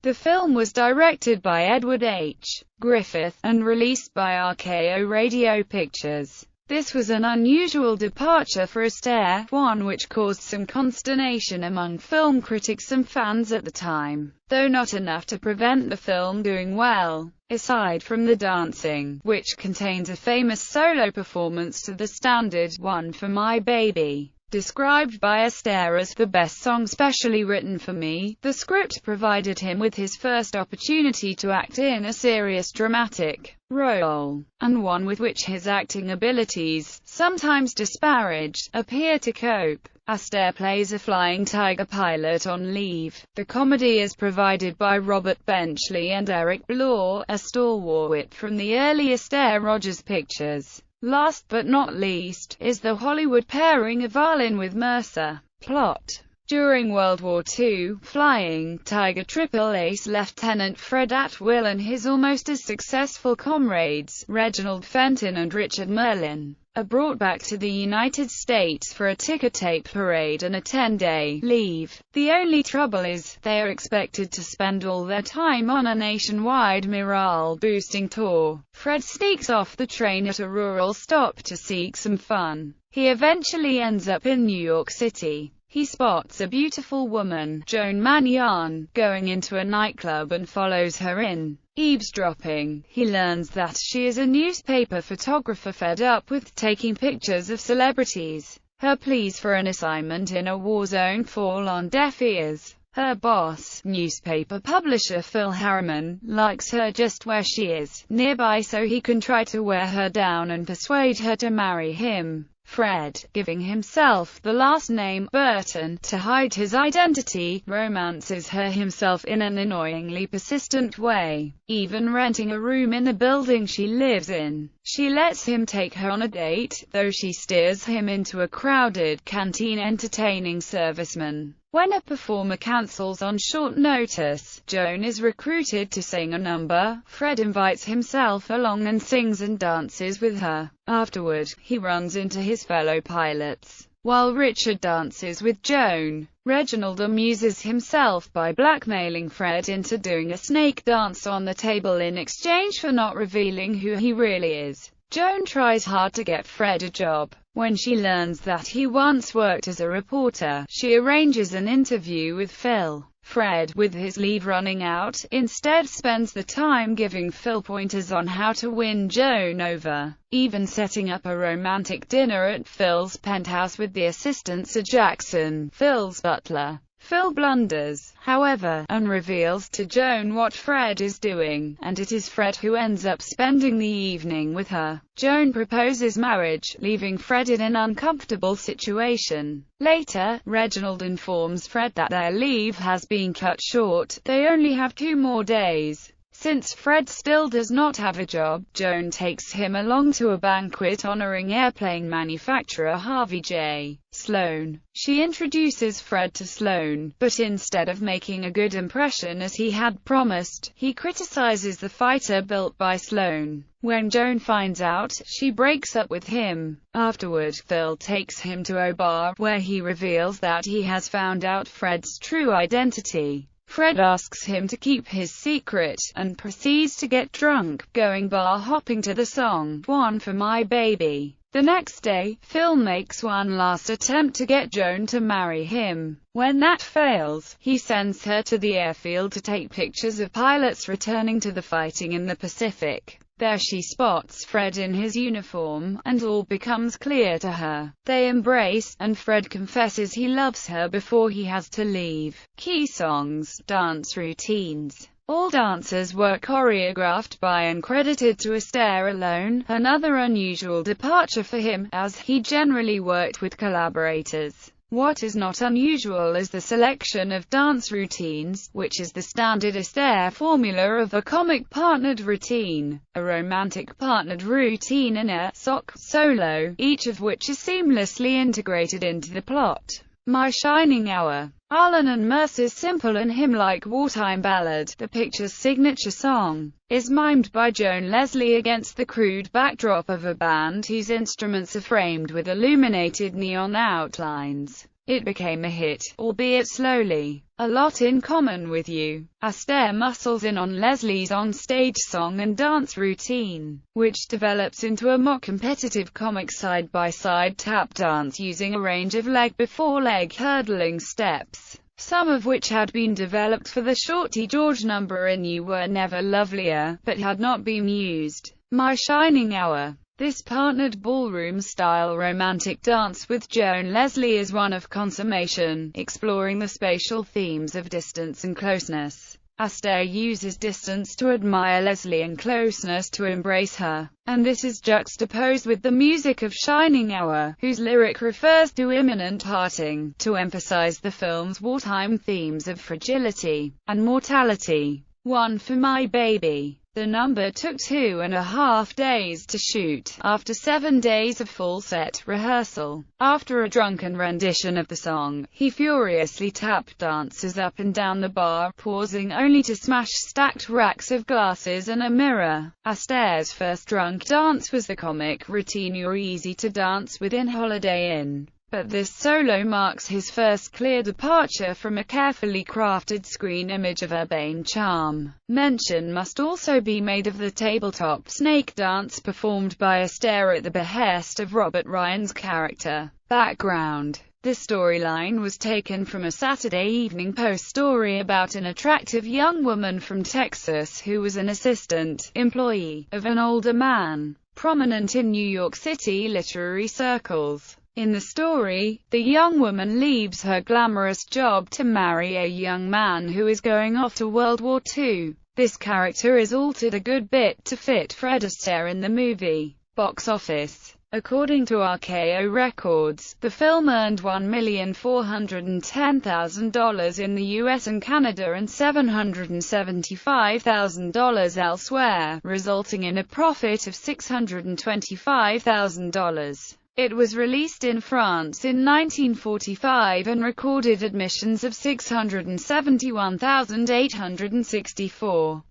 The film was directed by Edward H. Griffith, and released by RKO Radio Pictures. This was an unusual departure for Astaire, one which caused some consternation among film critics and fans at the time, though not enough to prevent the film doing well. Aside from the dancing, which contains a famous solo performance to the standard "One for My Baby," described by Astaire as the best song specially written for me, the script provided him with his first opportunity to act in a serious dramatic role, and one with which his acting abilities, sometimes disparaged, appear to cope. Astaire plays a flying tiger pilot on leave. The comedy is provided by Robert Benchley and Eric Blaw, a stalwart from the early Astaire Rogers pictures. Last but not least, is the Hollywood pairing of Arlen with Mercer. Plot. During World War II, Flying Tiger Triple Ace Lieutenant Fred Atwill and his almost as successful comrades, Reginald Fenton and Richard Merlin, are brought back to the United States for a ticker tape parade and a 10-day leave. The only trouble is, they are expected to spend all their time on a nationwide morale-boosting tour. Fred sneaks off the train at a rural stop to seek some fun. He eventually ends up in New York City. He spots a beautiful woman, Joan Mannion, going into a nightclub and follows her in. Eavesdropping, he learns that she is a newspaper photographer fed up with taking pictures of celebrities. Her pleas for an assignment in a war zone fall on deaf ears. Her boss, newspaper publisher Phil Harriman, likes her just where she is, nearby, so he can try to wear her down and persuade her to marry him. Fred, giving himself the last name Burton to hide his identity, romances her himself in an annoyingly persistent way, even renting a room in the building she lives in. She lets him take her on a date, though she steers him into a crowded canteen entertaining servicemen. When a performer cancels on short notice, Joan is recruited to sing a number. Fred invites himself along and sings and dances with her. Afterward, he runs into his fellow pilots. While Richard dances with Joan, Reginald amuses himself by blackmailing Fred into doing a snake dance on the table in exchange for not revealing who he really is. Joan tries hard to get Fred a job. When she learns that he once worked as a reporter, she arranges an interview with Phil. Fred, with his leave running out, instead spends the time giving Phil pointers on how to win Joan over, even setting up a romantic dinner at Phil's penthouse with the assistant Sir Jackson, Phil's butler. Phil blunders, however, and reveals to Joan what Fred is doing, and it is Fred who ends up spending the evening with her. Joan proposes marriage, leaving Fred in an uncomfortable situation. Later, Reginald informs Fred that their leave has been cut short. They only have 2 more days. Since Fred still does not have a job, Joan takes him along to a banquet honoring airplane manufacturer Harvey J. Sloan. She introduces Fred to Sloan, but instead of making a good impression as he had promised, he criticizes the fighter built by Sloan. When Joan finds out, she breaks up with him. Afterward, Phil takes him to a bar, where he reveals that he has found out Fred's true identity. Fred asks him to keep his secret, and proceeds to get drunk, going bar hopping to the song, "One for My Baby." The next day, Phil makes one last attempt to get Joan to marry him. When that fails, he sends her to the airfield to take pictures of pilots returning to the fighting in the Pacific. There she spots Fred in his uniform, and all becomes clear to her. They embrace, and Fred confesses he loves her before he has to leave. Key songs, dance routines. All dances were choreographed by and credited to Astaire alone, another unusual departure for him, as he generally worked with collaborators. What is not unusual is the selection of dance routines, which is the standard Astaire formula of a comic partnered routine, a romantic partnered routine and a sock solo, each of which is seamlessly integrated into the plot. My Shining Hour. Arlen and Mercer's simple and hymn-like wartime ballad, the picture's signature song, is mimed by Joan Leslie against the crude backdrop of a band whose instruments are framed with illuminated neon outlines. It became a hit, albeit slowly. A lot in common with You. Astaire muscles in on Leslie's on-stage song and dance routine, which develops into a mock competitive comic side-by-side tap dance using a range of leg-before-leg hurdling steps, some of which had been developed for the Shorty George number in You Were Never Lovelier, but had not been used. My Shining Hour. This partnered ballroom-style romantic dance with Joan Leslie is one of consummation, exploring the spatial themes of distance and closeness. Astaire uses distance to admire Leslie and closeness to embrace her, and this is juxtaposed with the music of Shining Hour, whose lyric refers to imminent parting, to emphasize the film's wartime themes of fragility and mortality. One for My Baby. The number took 2.5 days to shoot, after 7 days of full-set rehearsal. After a drunken rendition of the song, he furiously tap dances up and down the bar, pausing only to smash stacked racks of glasses and a mirror. Astaire's first drunk dance was the comic routine You're Easy to Dance With in Holiday Inn. But this solo marks his first clear departure from a carefully crafted screen image of urbane charm. Mention must also be made of the tabletop snake dance performed by Astaire at the behest of Robert Ryan's character. Background. The storyline was taken from a Saturday Evening Post story about an attractive young woman from Texas who was an assistant employee of an older man, prominent in New York City literary circles. In the story, the young woman leaves her glamorous job to marry a young man who is going off to World War II. This character is altered a good bit to fit Fred Astaire in the movie. Box office. According to RKO Records, the film earned $1,410,000 in the US and Canada and $775,000 elsewhere, resulting in a profit of $625,000. It was released in France in 1945 and recorded admissions of 671,864.